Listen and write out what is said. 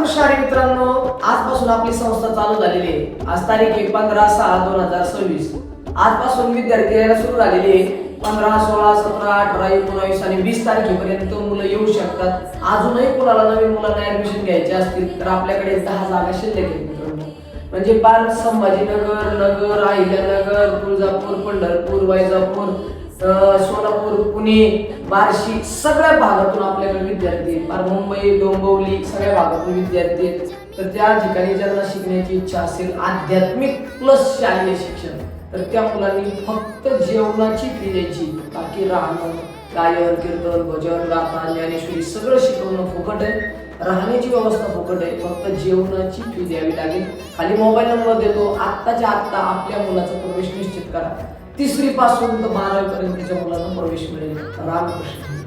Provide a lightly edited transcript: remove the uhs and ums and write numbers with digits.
रामकृष्ण हरी मित्रांनो, आजपासून आपली संस्था चालू झालेली आहे। आज तारीख आहे 15/6/2026। आजपासून विद्यार्थी यायला सुरू झालेली आहे। 15, 16, 17, 18, 19 आणि 20 तारखेपर्यंत मुलं येऊ शकतात। अजूनही कुणाला नवीन मुलांना ऍडमिशन घ्यायचे असतील तर आपल्याकडे 10 जागा शिल्लक आहेत मित्रांनो। म्हणजे पार संभाजीनगर, नगर, अहिल्यानगर, तुळजापूर, पंढरपूर, वैजापूर, सोलापूर, पुणे, बार्शी सगळ्या भागातून आपल्याकडे विद्यार्थी आहेत। पार मुंबई, डोंबिवली सगळ्या भागातून विद्यार्थी आहेत। तर त्या ठिकाणी ज्यांना शिकण्याची इच्छा असेल आध्यात्मिक प्लस शालेय शिक्षण, तर त्या मुलांनी फक्त जेवणाची फी द्यायची, बाकी राहणं, गायन, कीर्तन, भजन, गाथा, ज्ञानेश्वरी सगळं शिकवणं फुकट आहे। राहण्याची व्यवस्था फुकट आहे, फक्त जेवणाची फी द्यावी लागेल। खाली मोबाईल नंबर देतो, आत्ताच्या आत्ता आपल्या मुलाचा प्रवेश निश्चित करा। 3री पासून तर 12वी पर्यंतच्या मुलांना प्रवेश मिळेल। रामकृष्ण।